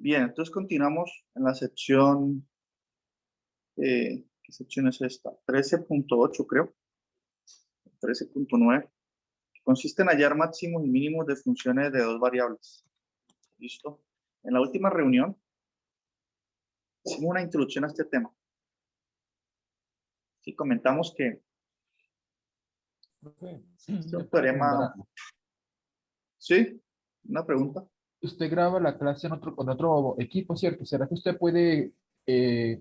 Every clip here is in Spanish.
Bien, entonces continuamos en la sección, ¿qué sección es esta? 13.8 creo, 13.9, que consiste en hallar máximos y mínimos de funciones de dos variables. ¿Listo? En la última reunión hicimos una introducción a este tema. Sí, comentamos que Profe, este es ¿le un puedo preguntar teorema, algo? ¿sí? Una pregunta. Usted graba la clase con otro equipo, ¿cierto? ¿Será que usted puede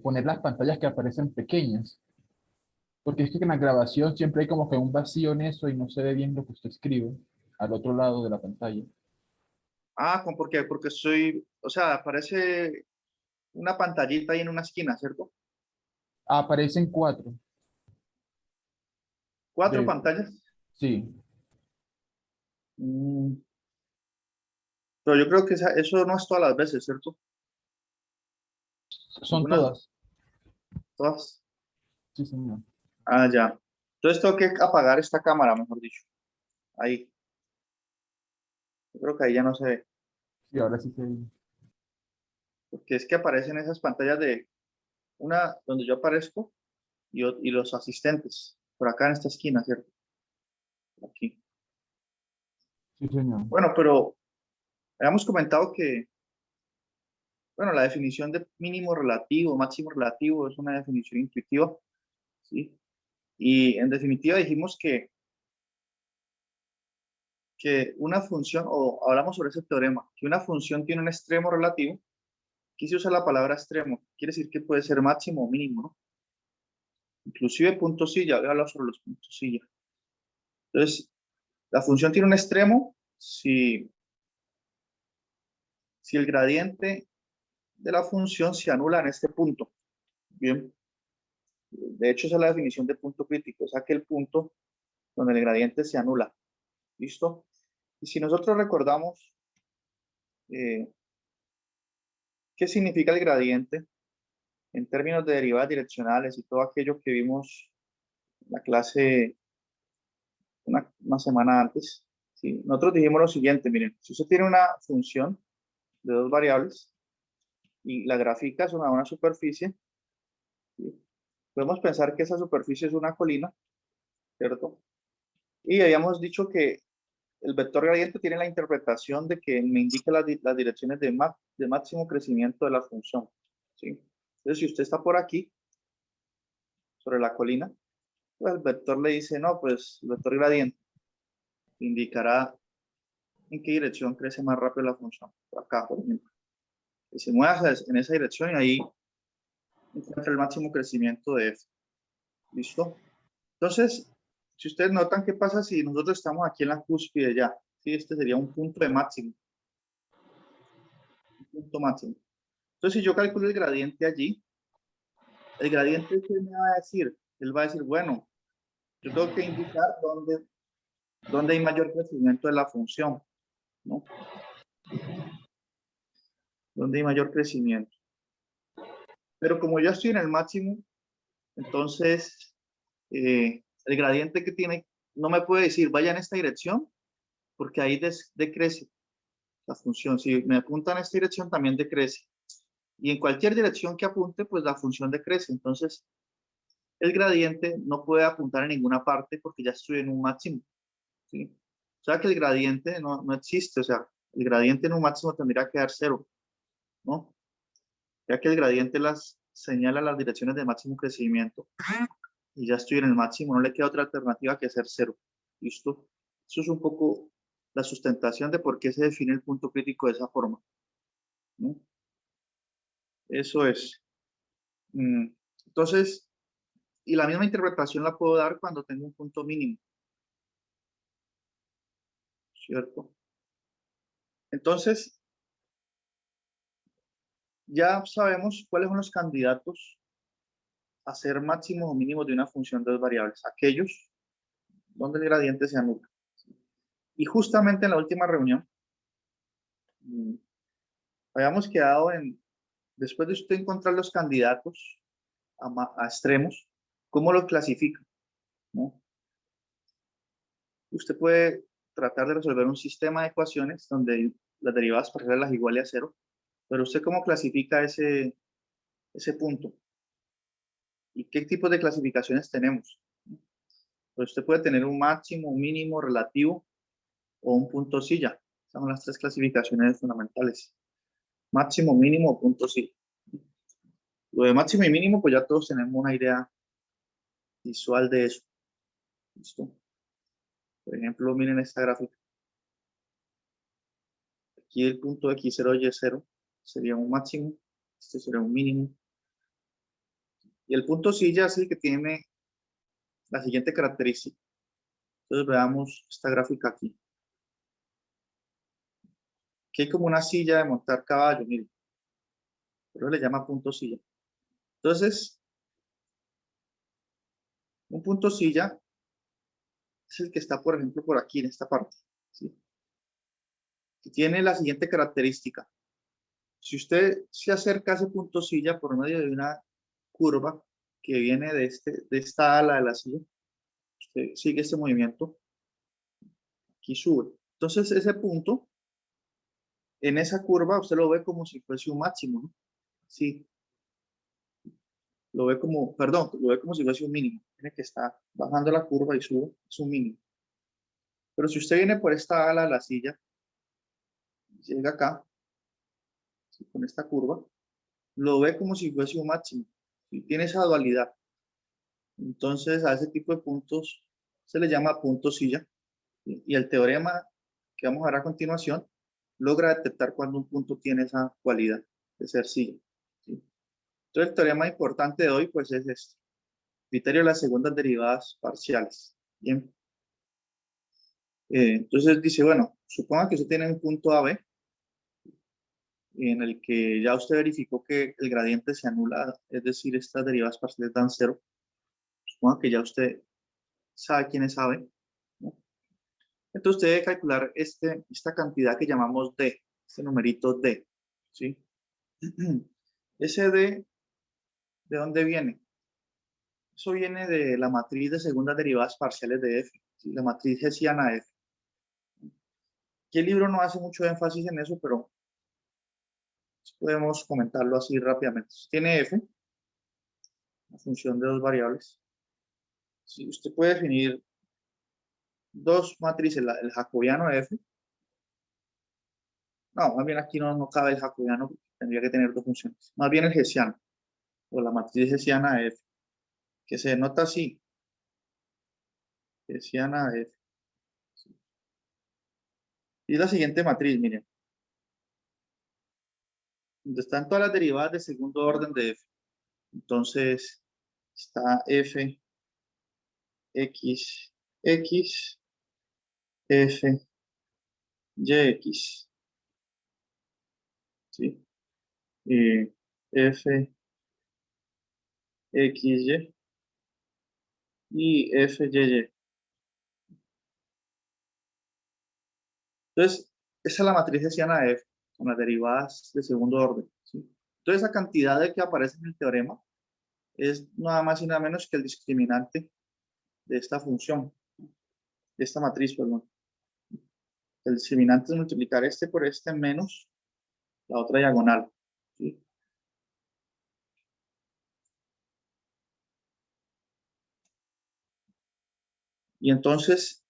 poner las pantallas que aparecen pequeñas? Porque es que en la grabación siempre hay como que un vacío en eso y no se ve bien lo que usted escribe al otro lado de la pantalla. Ah, ¿por qué? Porque soy, o sea, aparece una pantallita ahí en una esquina, ¿cierto? Aparecen cuatro. Cuatro De, pantallas. sí, Mm, pero yo creo que eso no es todas las veces, ¿cierto? son Algunas, todas. todas. Sí, señor. Ah, ya. Entonces tengo que apagar esta cámara, mejor dicho. Ahí. Yo creo que ahí ya no se ve. Sí, ahora sí que... Porque es que aparecen esas pantallas de una donde yo aparezco y los asistentes. Por acá en esta esquina, ¿cierto? Aquí. Sí, señor. Bueno, pero habíamos comentado que, bueno, la definición de mínimo relativo, máximo relativo es una definición intuitiva, ¿sí? Y en definitiva dijimos que una función, o hablamos sobre ese teorema, que una función tiene un extremo relativo. Aquí se usa la palabra extremo, quiere decir que puede ser máximo o mínimo, ¿no? Inclusive punto silla, voy a hablar sobre los puntos silla. Entonces, la función tiene un extremo si el gradiente de la función se anula en este punto. Bien, de hecho esa es la definición de punto crítico, es aquel punto donde el gradiente se anula. ¿Listo? Y si nosotros recordamos eh, qué significa el gradiente en términos de derivadas direccionales y todo aquello que vimos en la clase una semana antes, ¿sí? Nosotros dijimos lo siguiente, miren, si usted tiene una función de dos variables y la grafica sobre una superficie, ¿sí? Podemos pensar que esa superficie es una colina, ¿cierto? Y habíamos dicho que el vector gradiente tiene la interpretación de que me indica las direcciones de máximo crecimiento de la función, ¿sí? Entonces, si usted está por aquí, sobre la colina, pues el vector le dice, no, pues el vector gradiente indicará en qué dirección crece más rápido la función. Por acá, por ejemplo. Y se mueve en esa dirección y ahí encuentra el máximo crecimiento de f. ¿Listo? Entonces, si ustedes notan qué pasa si nosotros estamos aquí en la cúspide ya, ¿sí? Este sería un punto de máximo, un punto máximo. Entonces, si yo calculo el gradiente allí, el gradiente, ¿qué me va a decir? Él va a decir, bueno, yo tengo que indicar dónde hay mayor crecimiento de la función, ¿no? Dónde hay mayor crecimiento. Pero como yo estoy en el máximo, entonces el gradiente que tiene no me puede decir vaya en esta dirección, porque ahí decrece la función. Si me apunta en esta dirección, también decrece. Y en cualquier dirección que apunte, pues la función decrece. Entonces, el gradiente no puede apuntar en ninguna parte porque ya estoy en un máximo, ¿sí? O sea que el gradiente no existe. O sea, el gradiente en un máximo tendría que dar cero, ¿no? Ya que el gradiente señala las direcciones de máximo crecimiento. Y ya estoy en el máximo, no le queda otra alternativa que ser cero. ¿Listo? Eso es un poco la sustentación de por qué se define el punto crítico de esa forma, ¿no? Eso es. Entonces, y la misma interpretación la puedo dar cuando tengo un punto mínimo, ¿cierto? Entonces, ya sabemos cuáles son los candidatos a ser máximos o mínimos de una función de dos variables, aquellos donde el gradiente se anula. Y justamente en la última reunión, mm, habíamos quedado en, después de usted encontrar los candidatos a extremos, ¿cómo los clasifica? ¿No? Usted puede tratar de resolver un sistema de ecuaciones donde las derivadas parciales las iguale a cero, Pero ¿usted cómo clasifica ese punto? ¿Y qué tipos de clasificaciones tenemos? Pues usted puede tener un máximo, un mínimo, relativo o un punto silla. Esas son las tres clasificaciones fundamentales. Máximo, mínimo o punto silla. Lo de máximo y mínimo, pues ya todos tenemos una idea visual de eso. ¿Listo? Por ejemplo, miren esta gráfica. Aquí el punto X0, Y0 sería un máximo. Este sería un mínimo. Y el punto silla es el que tiene la siguiente característica. Entonces veamos esta gráfica aquí. Aquí hay como una silla de montar caballo, miren. Pero le llama punto silla. Entonces, un punto silla es el que está, por ejemplo, por aquí, en esta parte. ¿Sí? Que tiene la siguiente característica. Si usted se acerca a ese punto silla por medio de una curva que viene de esta ala de la silla, usted sigue este movimiento, aquí sube. Entonces, ese punto, en esa curva, usted lo ve como si fuese un máximo, ¿no? Sí, lo ve como, perdón, lo ve como si fuese un mínimo. Tiene que estar bajando la curva y sube, es un mínimo. Pero si usted viene por esta ala de la silla, llega acá, ¿sí? Con esta curva, lo ve como si fuese un máximo. ¿Sí? Tiene esa dualidad. Entonces, a ese tipo de puntos se le llama punto silla. ¿Sí? Y el teorema que vamos a ver a continuación logra detectar cuando un punto tiene esa cualidad de ser silla. ¿Sí? Entonces, el teorema importante de hoy pues es este. Criterio de las segundas derivadas parciales. Bien. Entonces dice, bueno, suponga que usted tiene un punto AB en el que ya usted verificó que el gradiente se anula, es decir, estas derivadas parciales dan cero. Suponga que ya usted sabe quién es AB, ¿no? Entonces usted debe calcular esta cantidad que llamamos D, este numerito D, ¿sí? Ese D, ¿de dónde viene? Eso viene de la matriz de segundas derivadas parciales de F, ¿sí? La matriz hessiana F. Aquí el libro no hace mucho énfasis en eso, pero podemos comentarlo así rápidamente. Tiene F, una función de dos variables. Si usted puede definir dos matrices, el jacobiano F. No, más bien aquí no cabe el jacobiano, tendría que tener dos funciones. Más bien el hessiano, o la matriz hessiana F, que se denota así. Hessiana F. Y la siguiente matriz, miren. Donde están todas las derivadas de segundo orden de F. Entonces, está F, X, X, F, Y, X. ¿Sí? F, X, Y F, Y. Entonces, esa es la matriz hessiana de F, con las derivadas de segundo orden. ¿Sí? Entonces, esa cantidad de que aparece en el teorema es nada más y nada menos que el discriminante de esta función, de esta matriz, perdón. El discriminante es multiplicar este por este menos la otra diagonal. ¿Sí? Y entonces,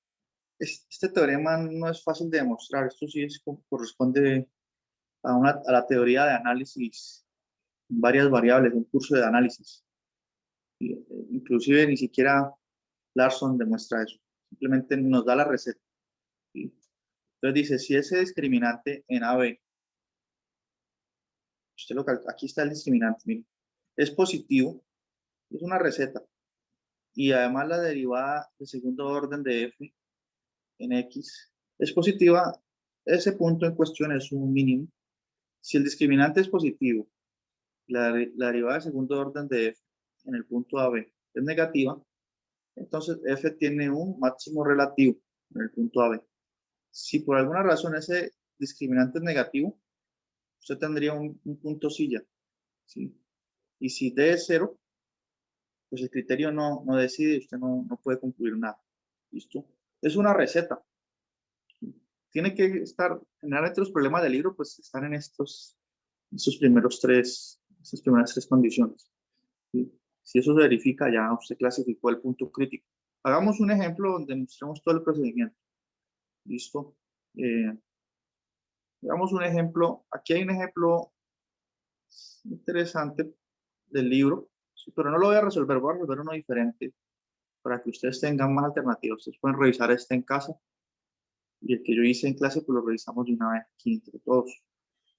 este teorema no es fácil de demostrar. Esto sí corresponde a la teoría de análisis en varias variables, un curso de análisis. Inclusive ni siquiera Larson demuestra eso. Simplemente nos da la receta. ¿Sí? Entonces dice, si ese discriminante en AB, aquí está el discriminante, miren, es positivo, es una receta. Y además la derivada de segundo orden de F en X es positiva, ese punto en cuestión es un mínimo. Si el discriminante es positivo, la derivada de segundo orden de F en el punto AB es negativa, entonces F tiene un máximo relativo en el punto AB. Si por alguna razón ese discriminante es negativo, usted tendría un punto silla, ¿sí? Y si D es cero, pues el criterio no decide y usted no puede concluir nada. ¿Listo? Es una receta. Tiene que estar, generalmente los problemas del libro, pues están en estas primeras tres condiciones. ¿Sí? Si eso se verifica, ya usted clasificó el punto crítico. Hagamos un ejemplo donde mostremos todo el procedimiento. ¿Listo? Hagamos un ejemplo. Aquí hay un ejemplo interesante del libro, sí, pero no lo voy a resolver uno diferente para que ustedes tengan más alternativas. Ustedes pueden revisar este en casa y el que yo hice en clase, pues lo revisamos de una vez aquí entre todos.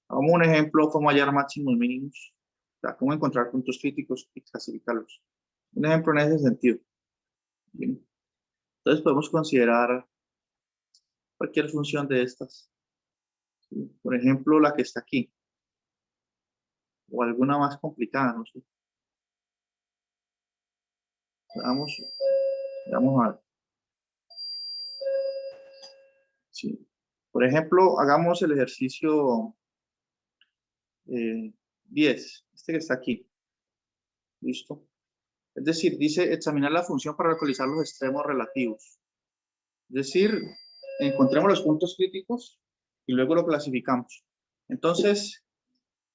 Hagamos un ejemplo, cómo hallar máximos mínimos, o sea, cómo encontrar puntos críticos y clasificarlos. Un ejemplo en ese sentido. Bien. Entonces podemos considerar cualquier función de estas. ¿Sí? Por ejemplo, la que está aquí. O alguna más complicada, no sé. Vamos a ver. Sí. Por ejemplo, hagamos el ejercicio 10, este que está aquí. ¿Listo? Es decir, dice examinar la función para localizar los extremos relativos. Es decir, encontremos los puntos críticos y luego lo clasificamos. Entonces,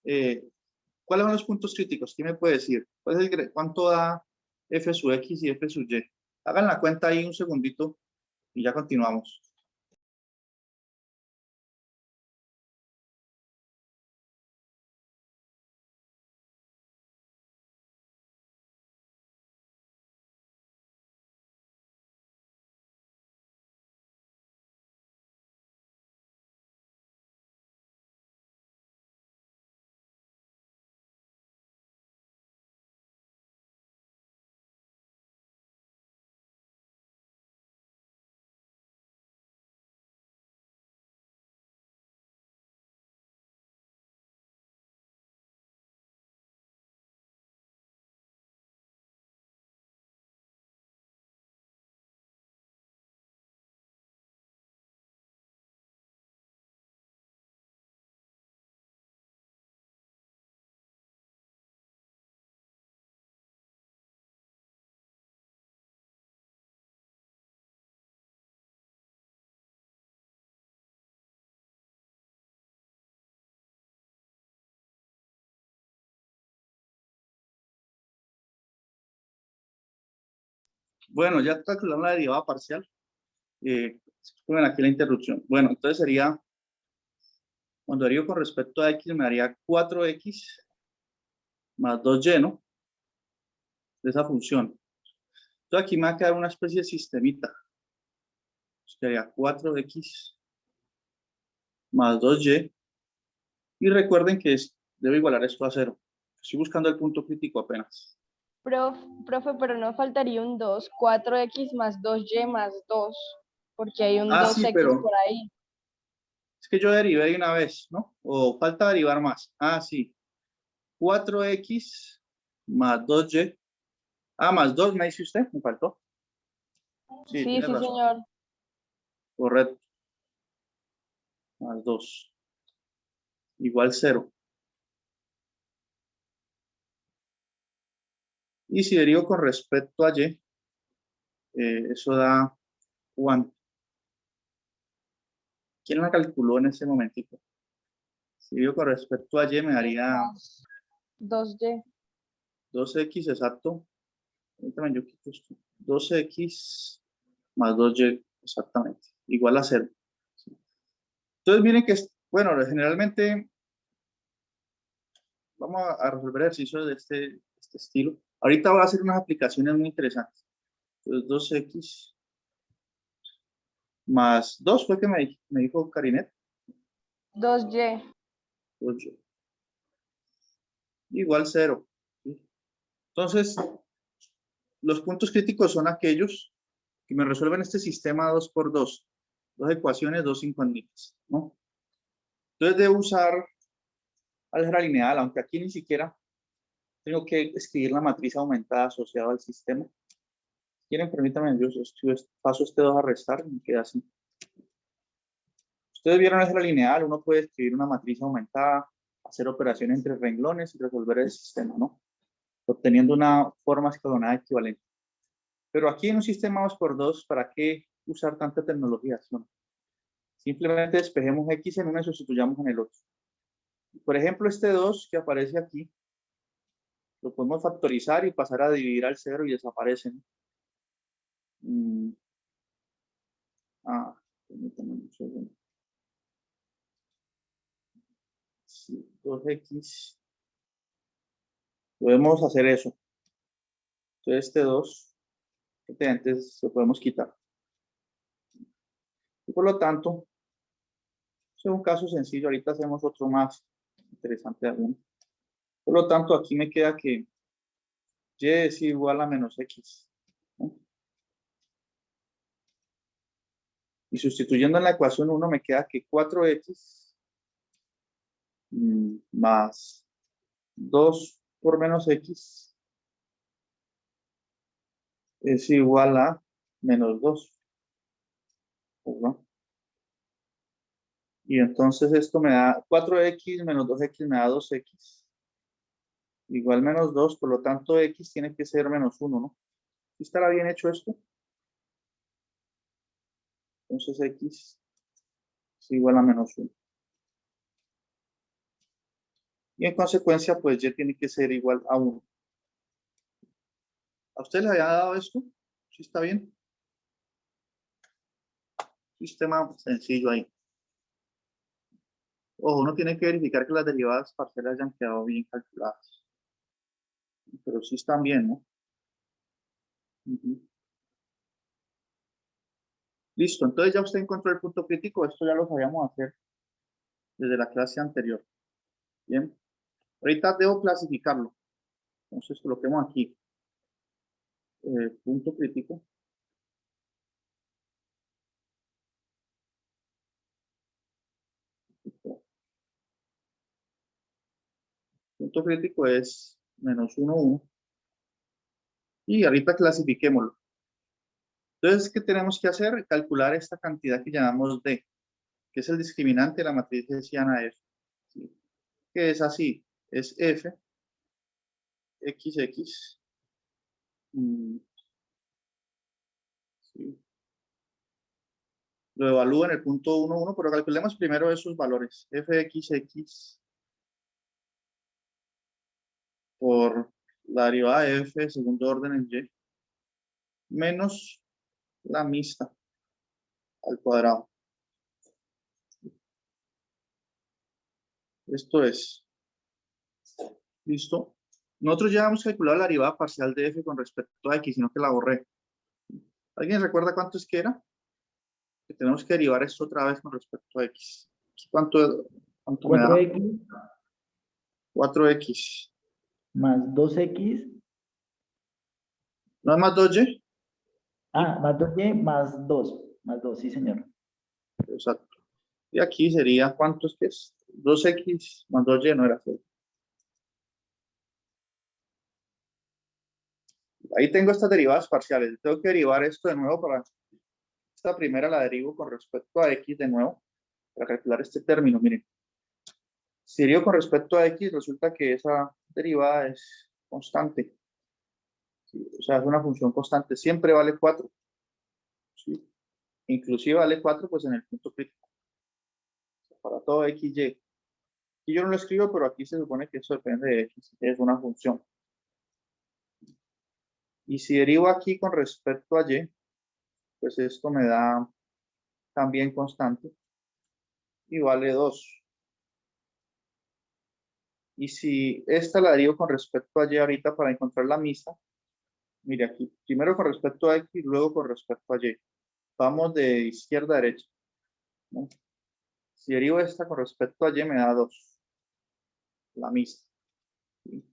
¿cuáles son los puntos críticos? ¿Quién me puede decir? ¿Cuánto da f sub x y f sub y? Hagan la cuenta ahí un segundito y ya continuamos. Bueno, ya calculamos la derivada parcial. Ponen aquí la interrupción. Bueno, entonces sería, cuando derivo con respecto a x, me daría 4x más 2y, ¿no? De esa función. Entonces aquí me va a quedar una especie de sistemita. Sería 4x más 2y. Y recuerden que debo igualar esto a 0. Estoy buscando el punto crítico apenas. Profe, pero no faltaría un 2, 4x más 2y más 2, porque hay un 2x Sí, pero por ahí. es que yo derivé de una vez, ¿no? O falta derivar más. Sí. 4x más 2y. Más 2 me dice usted, me faltó. Sí, tiene razón. Señor. Correcto. Más 2. Igual 0. Y si derivo con respecto a y, eso da ¿cuánto? ¿Quién la calculó en ese momentito? Si derivo con respecto a y, me daría 2y. 2x, exacto. Yo quito esto. 2x más 2y, exactamente. Igual a 0. Entonces, miren que, bueno, generalmente vamos a resolver ejercicios de este estilo. Ahorita voy a hacer unas aplicaciones muy interesantes. Entonces, 2x más 2 fue que me dijo Karinet. 2y. 2y. Igual 0. ¿Sí? Entonces, los puntos críticos son aquellos que me resuelven este sistema 2×2. Dos ecuaciones, dos incógnitas, ¿no? Entonces, debo usar álgebra lineal, aunque aquí ni siquiera tengo que escribir la matriz aumentada asociada al sistema. Si quieren, permítanme, yo paso este 2 a restar y me queda así. Ustedes vieron álgebra lineal, uno puede escribir una matriz aumentada, hacer operaciones entre renglones y resolver el sistema, ¿no? Obteniendo una forma escalonada equivalente. Pero aquí en un sistema 2×2, ¿para qué usar tanta tecnología? ¿No? Simplemente despejemos x en uno y sustituyamos en el otro. Por ejemplo, este 2 que aparece aquí, lo podemos factorizar y pasar a dividir al 0 y desaparecen. Permítame un segundo. Sí, 2x. Podemos hacer eso. Entonces este 2, antes lo podemos quitar. Y por lo tanto, es un caso sencillo. Ahorita hacemos otro más interesante aún. Por lo tanto, aquí me queda que y es igual a menos x, ¿no? Y sustituyendo en la ecuación 1 me queda que 4x más 2 por menos x es igual a menos 2. ¿No? Y entonces esto me da 4x menos 2x me da 2x. Igual menos 2, por lo tanto x tiene que ser menos 1, ¿no? ¿Sí estará bien hecho esto? Entonces x es igual a menos 1. Y en consecuencia, pues y tiene que ser igual a 1. ¿A usted le había dado esto? ¿Sí está bien? Sistema sencillo ahí. Ojo, uno tiene que verificar que las derivadas parciales hayan quedado bien calculadas. Pero sí están bien, ¿no? Listo, entonces ya usted encontró el punto crítico. Esto ya lo sabíamos hacer desde la clase anterior. Bien. Ahorita debo clasificarlo. Entonces coloquemos aquí. Punto crítico. Punto crítico es menos 1, 1. Y ahorita clasifiquémoslo. Entonces, ¿qué tenemos que hacer? Calcular esta cantidad que llamamos D, que es el discriminante de la matriz hessiana F. ¿Sí? Que es así, es F, XX. Sí. Lo evalúo en el punto 1, 1, pero calculemos primero esos valores. Fxx por la derivada de F, segundo orden en Y, menos la mixta al cuadrado. Esto es, ¿listo? Nosotros ya hemos calculado la derivada parcial de F con respecto a X, sino que la borré. ¿Alguien recuerda cuánto es que era? Que tenemos que derivar esto otra vez con respecto a X. ¿Cuánto me da? 4x 4X. más 2x. ¿No es más 2Y? Más 2y más 2. Más 2, sí, señor. Exacto. Y aquí sería, ¿cuánto es que es? 2X más 2Y no era 0. Ahí tengo estas derivadas parciales. Tengo que derivar esto de nuevo para... Esta primera la derivo con respecto a X de nuevo para calcular este término. Miren. Si derivo con respecto a X, resulta que esa derivada es constante. ¿Sí? O sea, es una función constante. Siempre vale 4. ¿Sí? Inclusive vale 4 pues en el punto crítico. Para todo X, Y. Y yo no lo escribo, pero aquí se supone que eso depende de X. Es una función. Y si derivo aquí con respecto a Y, pues esto me da también constante y vale 2. Y si esta la derivo con respecto a Y ahorita para encontrar la mixta, mire aquí, primero con respecto a X, luego con respecto a Y. Vamos de izquierda a derecha, ¿no? Si derivo esta con respecto a Y me da 2, la mixta. ¿Sí?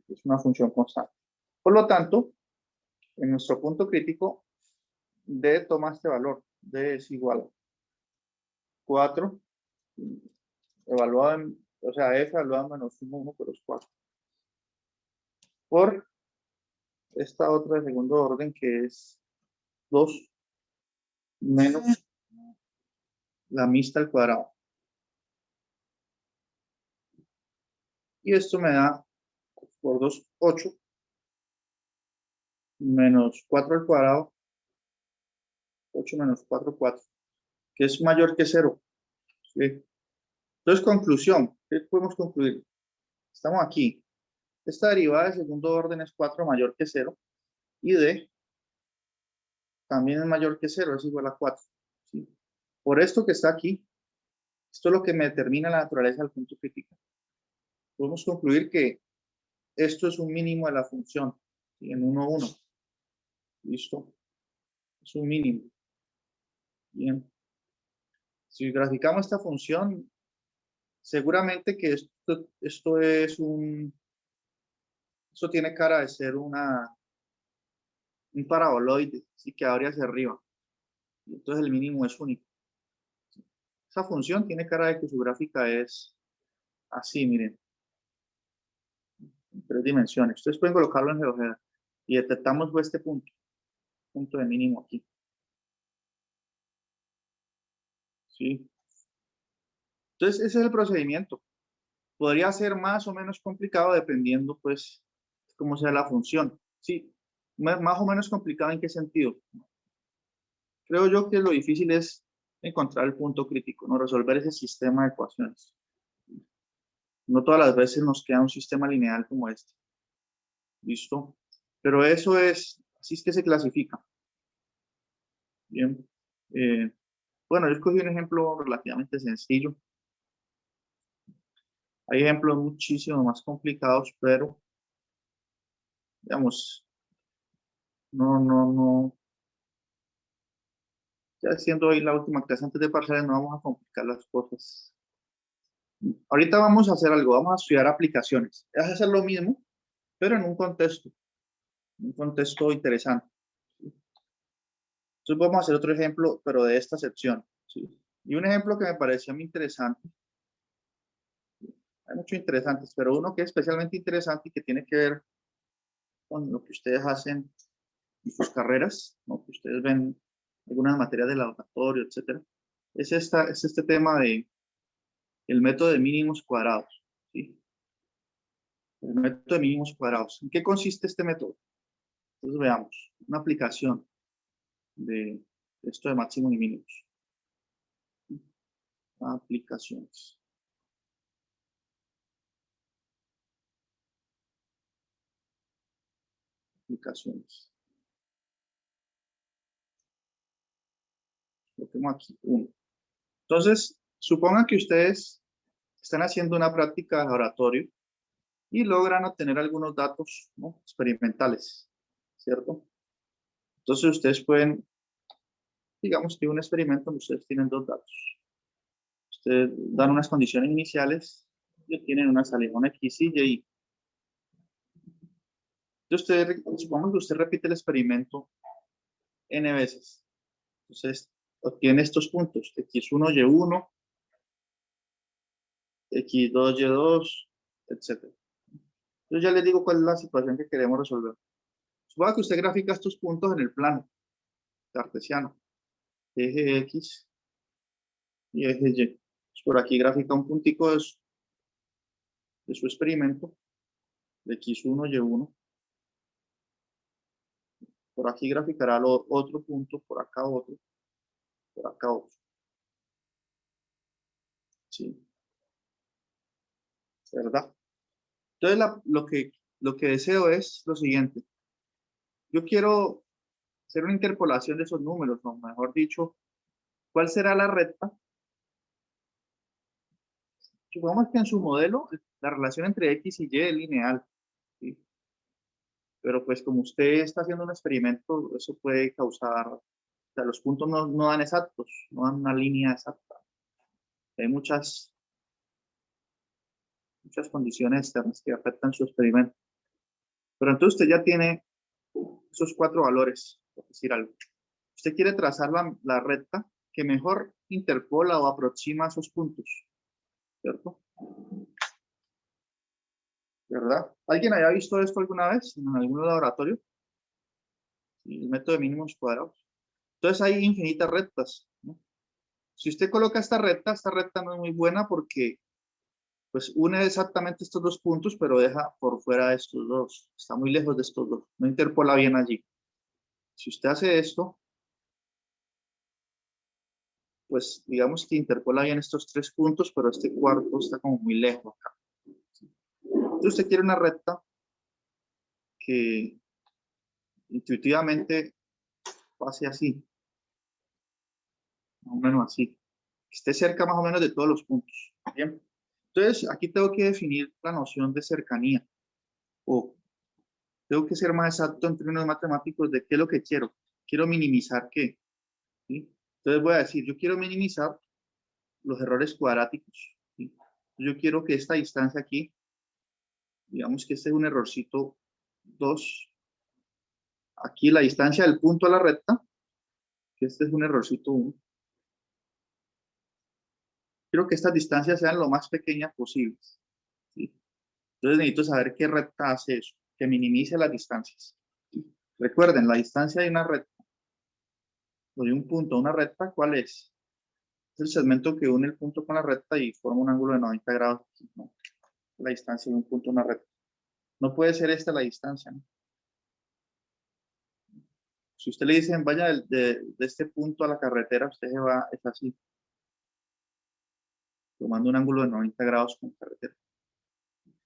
Es una función constante. Por lo tanto, en nuestro punto crítico, D toma este valor. D es igual a 4, evaluado en, o sea, F evaluado en menos 1, 1, pero es 4. Por esta otra de segundo orden que es 2 menos la mixta al cuadrado. Y esto me da por 2, 8 menos 4 al cuadrado, 8 menos 4, 4, que es mayor que 0. ¿Sí? Entonces, conclusión. ¿Qué podemos concluir? Estamos aquí. Esta derivada de segundo orden es 4 mayor que 0 y D también es mayor que 0, es igual a 4. ¿Sí? Por esto que está aquí, esto es lo que me determina la naturaleza del punto crítico. Podemos concluir que esto es un mínimo de la función, ¿sí? En 1, 1. Listo. Es un mínimo. Bien. Si graficamos esta función, seguramente que esto tiene cara de ser un paraboloide, ¿sí? Que abre hacia arriba. Y entonces el mínimo es único. Esa función tiene cara de que su gráfica es así, miren. En 3 dimensiones. Ustedes pueden colocarlo en GeoGebra y detectamos este punto de mínimo aquí. ¿Sí? Entonces, ese es el procedimiento. Podría ser más o menos complicado dependiendo, pues, cómo sea la función. Sí, más o menos complicado en qué sentido. Creo yo que lo difícil es encontrar el punto crítico, no resolver ese sistema de ecuaciones. No todas las veces nos queda un sistema lineal como este. ¿Listo? Pero eso es, así es que se clasifica. Bien. Bueno, yo escogí un ejemplo relativamente sencillo. Hay ejemplos muchísimo más complicados, pero, digamos, no. Ya siendo hoy la última clase antes de parciales, no vamos a complicar las cosas. Ahorita vamos a hacer algo, vamos a estudiar aplicaciones. Es hacer lo mismo, pero en un contexto interesante. Entonces vamos a hacer otro ejemplo, pero de esta sección. ¿Sí? Y un ejemplo que me pareció muy interesante. Hay muchos interesantes, pero uno que es especialmente interesante y que tiene que ver con lo que ustedes hacen en sus carreras, ¿no? Que ustedes ven algunas materias de laboratorio, etcétera. Es este tema de el método de mínimos cuadrados. ¿Sí? El método de mínimos cuadrados. ¿En qué consiste este método? Entonces veamos, una aplicación de esto de máximos y mínimos. Aplicaciones. Aplicaciones. Lo tengo aquí, 1. Entonces, supongan que ustedes están haciendo una práctica de laboratorio y logran obtener algunos datos, ¿no? Experimentales, ¿cierto? Entonces ustedes pueden, digamos que un experimento donde ustedes tienen 2 datos. Ustedes dan unas condiciones iniciales y obtienen una salida, una X y Y. Entonces supongamos que usted repite el experimento n veces. Entonces obtiene estos puntos, X1, Y1, X2, Y2, etc. Yo ya les digo cuál es la situación que queremos resolver. Suponga que usted grafica estos puntos en el plano cartesiano, eje X y eje Y. Por aquí grafica un puntico de su experimento, de X1, Y1. Por aquí graficará otro punto, por acá otro, por acá otro. ¿Sí? ¿Verdad? Entonces lo que deseo es lo siguiente. Yo quiero hacer una interpolación de esos números, o mejor dicho, ¿cuál será la recta? Supongamos que en su modelo la relación entre X y Y es lineal. ¿Sí? Pero pues como usted está haciendo un experimento, eso puede causar, o sea, los puntos no dan exactos, no dan una línea exacta. Hay muchas condiciones externas que afectan su experimento. Pero entonces usted ya tiene esos 4 valores, por decir algo. Usted quiere trazar la recta que mejor interpola o aproxima esos puntos, ¿cierto? ¿Verdad? ¿Alguien haya visto esto alguna vez en algún laboratorio? El método de mínimos cuadrados. Entonces hay infinitas rectas, ¿no? Si usted coloca esta recta no es muy buena porque pues une exactamente estos 2 puntos, pero deja por fuera de estos 2. Está muy lejos de estos 2. No interpola bien allí. Si usted hace esto, pues digamos que interpola bien estos 3 puntos, pero este cuarto está como muy lejos acá. Entonces usted quiere una recta que intuitivamente pase así, más o menos así, que esté cerca más o menos de todos los puntos. Bien. Entonces aquí tengo que definir la noción de cercanía, o tengo que ser más exacto en términos matemáticos de qué es lo que quiero. Quiero minimizar qué, ¿sí? Entonces voy a decir, yo quiero minimizar los errores cuadráticos, ¿sí? Yo quiero que esta distancia aquí, digamos que este es un errorcito 2. Aquí la distancia del punto a la recta, que este es un errorcito 1. Quiero que estas distancias sean lo más pequeñas posibles, ¿sí? Entonces necesito saber qué recta hace eso, que minimice las distancias. Recuerden, la distancia de una recta, o de un punto a una recta, ¿cuál es? Es el segmento que une el punto con la recta y forma un ángulo de 90 grados, ¿no? La distancia de un punto a una recta. No puede ser esta la distancia, ¿no? Si usted le dicen, vaya de este punto a la carretera, usted se va, es así, tomando un ángulo de 90 grados con carretera.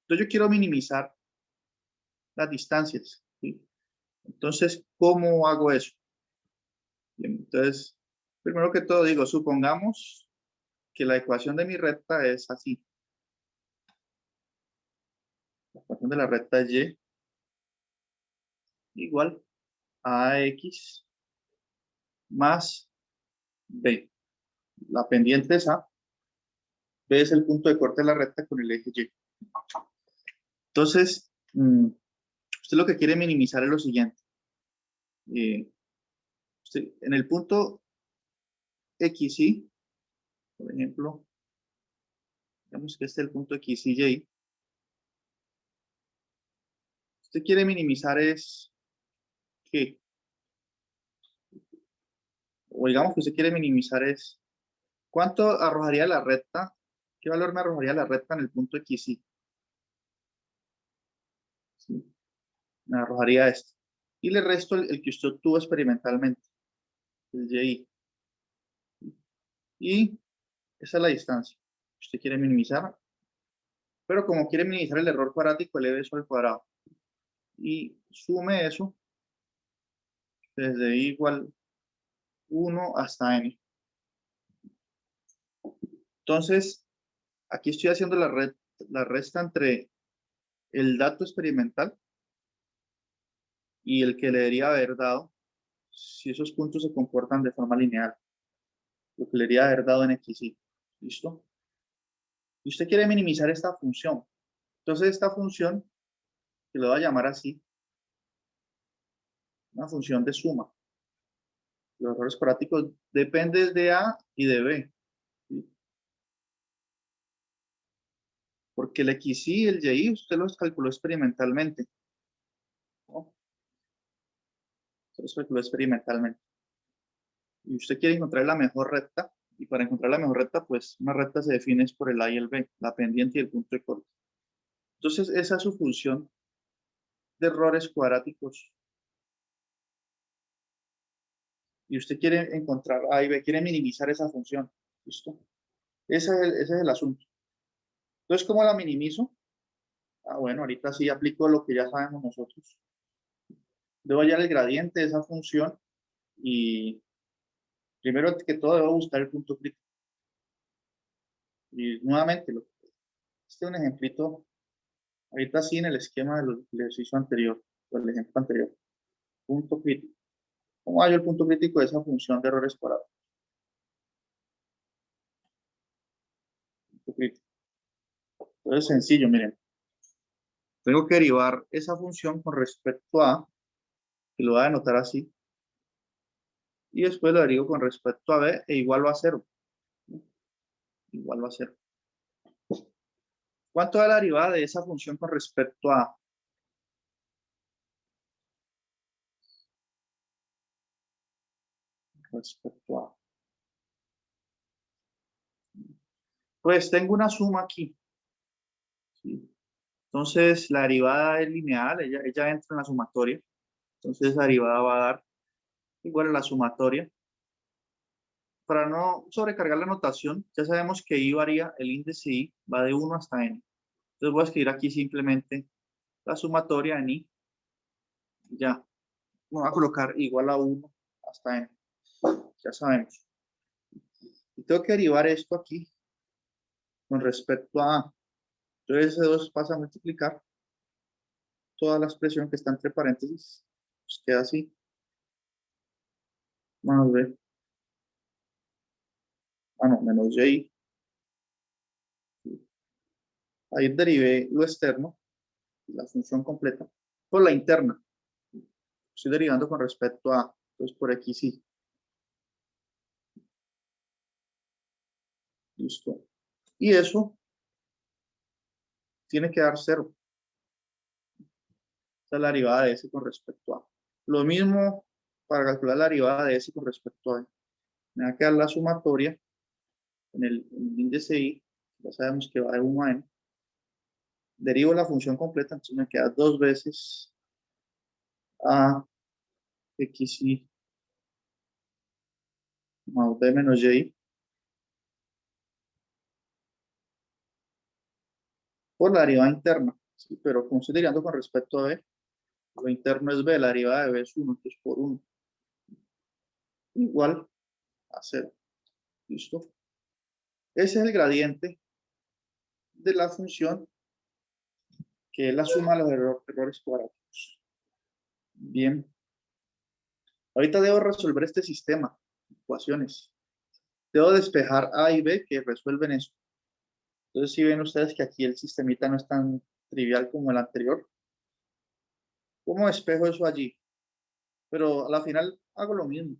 Entonces yo quiero minimizar las distancias, ¿sí? Entonces, ¿cómo hago eso? Bien, entonces, primero que todo digo, supongamos que la ecuación de mi recta es así. La ecuación de la recta es y igual a x más b. La pendiente es a, b es el punto de corte de la recta con el eje y. Entonces, usted lo que quiere minimizar es lo siguiente. En el punto x, y, por ejemplo, digamos que este es el punto x y y. Usted quiere minimizar es que, o digamos que usted quiere minimizar es, ¿cuánto arrojaría la recta? ¿Qué valor me arrojaría la recta en el punto x, y? ¿Sí? Me arrojaría este. Y le resto el que usted obtuvo experimentalmente, el y. Y esa es la distancia que usted quiere minimizar. Pero como quiere minimizar el error cuadrático, eleve eso al cuadrado. Y sume eso desde i igual 1 hasta n. Entonces, aquí estoy haciendo la resta entre el dato experimental y el que le debería haber dado si esos puntos se comportan de forma lineal. Lo que le debería haber dado en x, y. ¿Listo? Y usted quiere minimizar esta función. Entonces, esta función, que lo voy a llamar así, una función de suma. Los errores cuadráticos dependen de A y de B. ¿Sí? Porque el x y el y usted los calculó experimentalmente, ¿no? Usted los calculó experimentalmente. Y usted quiere encontrar la mejor recta, y para encontrar la mejor recta, pues una recta se define por el A y el B, la pendiente y el punto de corte. Entonces, esa es su función de errores cuadráticos. Y usted quiere encontrar A y B, quiere minimizar esa función. ¿Listo? Ese es el asunto. Entonces, ¿cómo la minimizo? Ah, bueno, ahorita sí aplico lo que ya sabemos nosotros. Debo hallar el gradiente de esa función y primero que todo debo buscar el punto crítico. Y nuevamente, este es un ejemplito, ahorita sí en el esquema del ejercicio anterior, o el ejemplo anterior. Punto crítico. ¿Cómo hallo el punto crítico de esa función de errores cuadrados? Punto crítico. Entonces, sencillo, miren. Tengo que derivar esa función con respecto a, que lo voy a anotar así, y después lo derivo con respecto a b e igual a 0. Igual a 0. ¿Cuánto da la derivada de esa función con respecto a? Respecto a. Pues tengo una suma aquí. ¿Sí? Entonces, la derivada es lineal, ella entra en la sumatoria. Entonces, la derivada va a dar igual a la sumatoria. para no sobrecargar la notación, ya sabemos que I varía, el índice I va de 1 hasta n. Entonces voy a escribir aquí simplemente la sumatoria en I. Ya, me voy a colocar igual a 1 hasta n. Ya sabemos. Y tengo que derivar esto aquí con respecto a A. Entonces ese 2 pasa a multiplicar toda la expresión que está entre paréntesis. Pues queda así. Más B. Ah, no, menos Y. Ahí derivé lo externo, la función completa, por la interna. Estoy derivando con respecto a, entonces por X y. Listo. Y eso tiene que dar 0. Esta es la derivada de S con respecto a. Lo mismo para calcular la derivada de S con respecto a E. Me va a quedar la sumatoria en el índice Y. Ya sabemos que va de 1 a n. Derivo la función completa, entonces me queda 2 veces a xy más b menos y por la derivada interna. ¿Sí? Pero como estoy derivando con respecto a b, lo interno es b, la derivada de b es 1, entonces por 1 igual a 0. ¿Listo? Ese es el gradiente de la función que es la suma de los errores cuadráticos. Bien. Ahorita debo resolver este sistema de ecuaciones. Debo despejar A y B que resuelven eso. Entonces, si ven ustedes que aquí el sistemita no es tan trivial como el anterior. ¿Cómo despejo eso allí? Pero a la final hago lo mismo.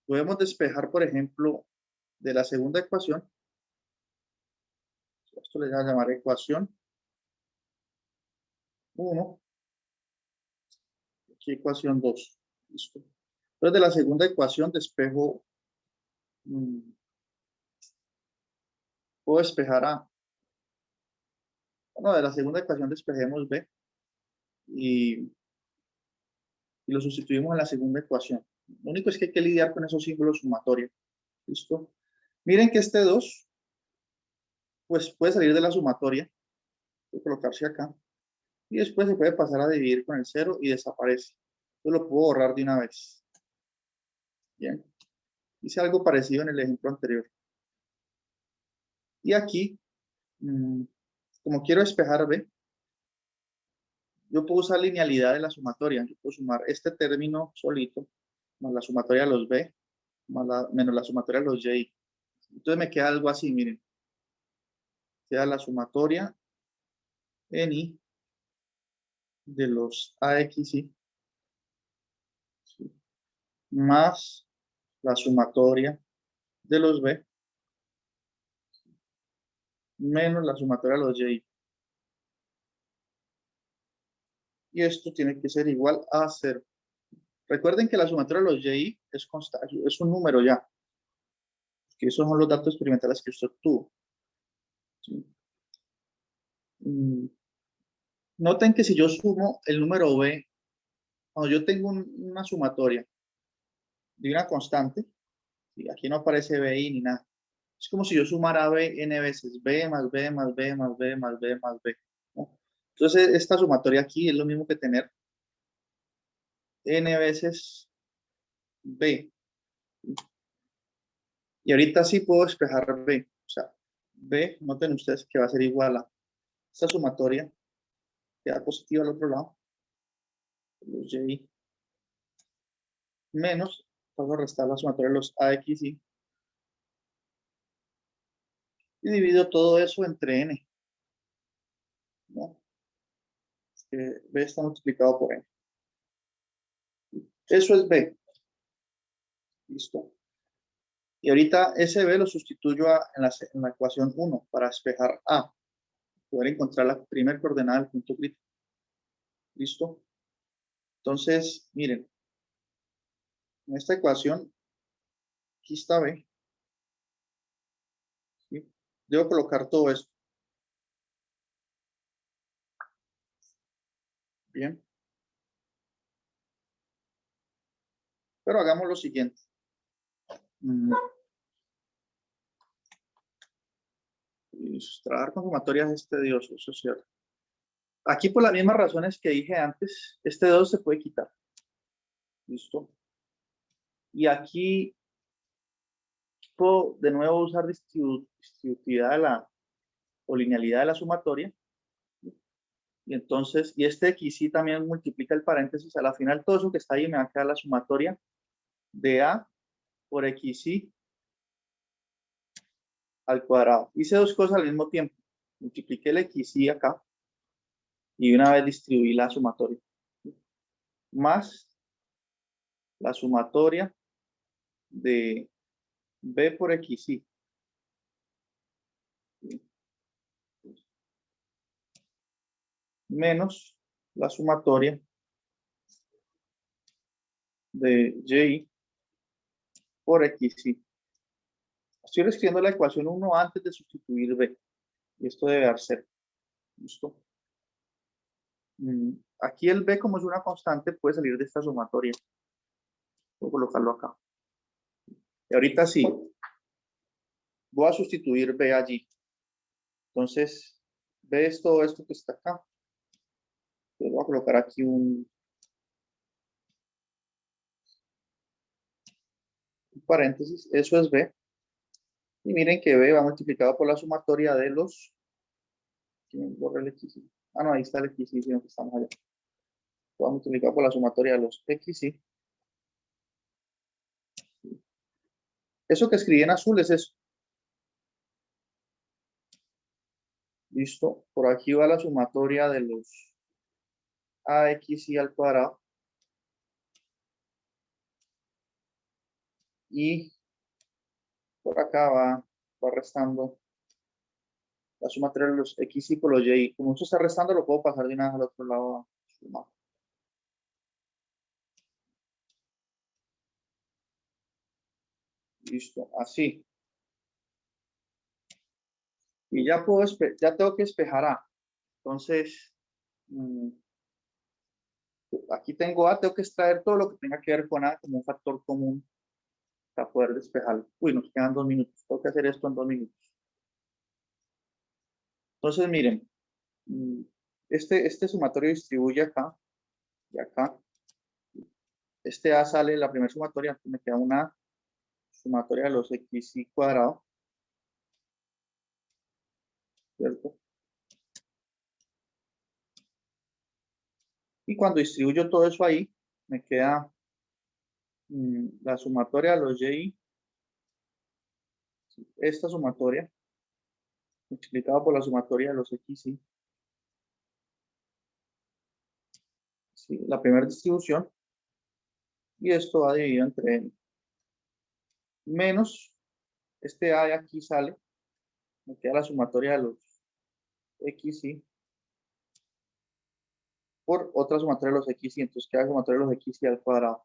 Podemos despejar, por ejemplo, de la segunda ecuación. Esto le voy a llamar ecuación 1. Aquí ecuación 2. Listo. Entonces, de la segunda ecuación despejo. Puedo despejar A. Bueno, de la segunda ecuación despejemos B. Y lo sustituimos en la segunda ecuación. Lo único es que hay que lidiar con esos símbolos sumatorios. ¿Listo? Miren que este 2, pues puede salir de la sumatoria, puede colocarse acá, y después se puede pasar a dividir con el 0 y desaparece. Yo lo puedo borrar de una vez. Bien. Hice algo parecido en el ejemplo anterior. Y aquí, como quiero despejar B, yo puedo usar linealidad de la sumatoria. Yo puedo sumar este término solito, más la sumatoria de los B, menos la sumatoria de los Y. Entonces me queda algo así, miren. Queda la sumatoria en I de los AXY más la sumatoria de los B menos la sumatoria de los Y. Y esto tiene que ser igual a 0. Recuerden que la sumatoria de los Y es constante, es un número ya. Que esos son los datos experimentales que usted obtuvo. ¿Sí? Noten que si yo sumo el número B, cuando yo tengo una sumatoria de una constante, ¿sí? Aquí no aparece BI ni nada. Es como si yo sumara B n veces, B más B más B más B más B más B. ¿No? Entonces, esta sumatoria aquí es lo mismo que tener n veces B. Y ahorita sí puedo despejar B. O sea, B, noten ustedes que va a ser igual a esta sumatoria, queda positiva al otro lado, los Y, menos, paso a restar la sumatoria de los AXY, y divido todo eso entre N. ¿No? Que B está multiplicado por N. Eso es B. Listo. Y ahorita ese B lo sustituyo en la ecuación 1 para despejar A. Poder encontrar la primera coordenada del punto crítico. ¿Listo? Entonces, miren. En esta ecuación, aquí está B. ¿Sí? Debo colocar todo esto. Bien. Pero hagamos lo siguiente. Trabajar con sumatorias es tedioso, eso es cierto. Aquí por las mismas razones que dije antes, este 2 se puede quitar. ¿Listo? Y aquí puedo de nuevo usar distributividad o linealidad de la sumatoria. Y entonces, y este XY también multiplica el paréntesis. A la final todo eso que está ahí me va a quedar la sumatoria de A por XY al cuadrado. Hice dos cosas al mismo tiempo. Multipliqué el XY acá y una vez distribuí la sumatoria. Más la sumatoria de B por XY. Menos la sumatoria de Y por XY. Estoy reescribiendo la ecuación 1 antes de sustituir B. Y esto debe dar 0. ¿Listo? Aquí el B, como es una constante, puede salir de esta sumatoria. Voy a colocarlo acá. Y ahorita sí. Voy a sustituir B allí. Entonces, B es todo esto que está acá. Entonces voy a colocar aquí un paréntesis. Eso es B. Y miren que B va multiplicado por la sumatoria de los... Borré el XY. Ah, no, ahí está el XY, sino que estamos allá. Va multiplicado por la sumatoria de los XY. Eso que escribí en azul es eso. Listo. Por aquí va la sumatoria de los AXY al cuadrado. Y por acá va restando la sumatoria de los XY por los Y. Como esto está restando, lo puedo pasar de una vez al otro lado a sumar. Listo, así. Y ya ya tengo que despejar A. Entonces, aquí tengo A, tengo que extraer todo lo que tenga que ver con A como un factor común para poder despejarlo. Uy, nos quedan 2 minutos. Tengo que hacer esto en 2 minutos. Entonces, miren, este sumatorio distribuye acá y acá. Este A sale la primera sumatoria, me queda una sumatoria de los XY cuadrado, ¿cierto? Y cuando distribuyo todo eso ahí, me queda la sumatoria de los Y, esta sumatoria, multiplicada por la sumatoria de los XY. ¿Sí? La primera distribución. Y esto va dividido entre N. Menos este A de aquí sale, me queda la sumatoria de los XY por otra sumatoria de los XY, entonces queda la sumatoria de los XY al cuadrado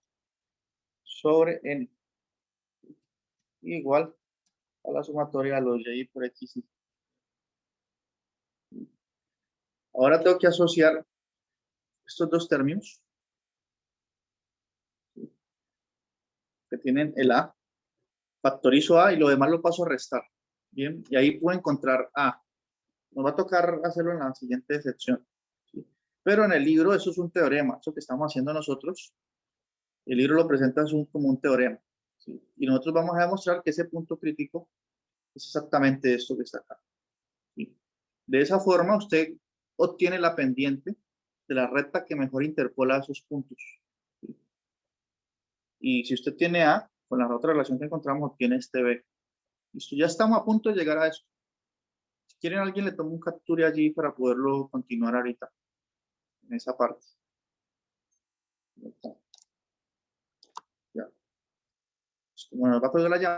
sobre N igual a la sumatoria de los Y por XY. Ahora tengo que asociar estos dos términos que tienen el A, factorizo A y lo demás lo paso a restar. Bien, y ahí puedo encontrar A. Nos va a tocar hacerlo en la siguiente sección. ¿Sí? Pero en el libro eso es un teorema, eso que estamos haciendo nosotros. El libro lo presenta como un teorema. ¿Sí? Y nosotros vamos a demostrar que ese punto crítico es exactamente esto que está acá. ¿Sí? De esa forma usted obtiene la pendiente de la recta que mejor interpola esos puntos. ¿Sí? Y si usted tiene A, con la otra relación que encontramos, obtiene este B. Listo, ya estamos a punto de llegar a eso. Si quieren, alguien le toma un capture allí para poderlo continuar ahorita, en esa parte. Ya. Como nos va a poner la llave.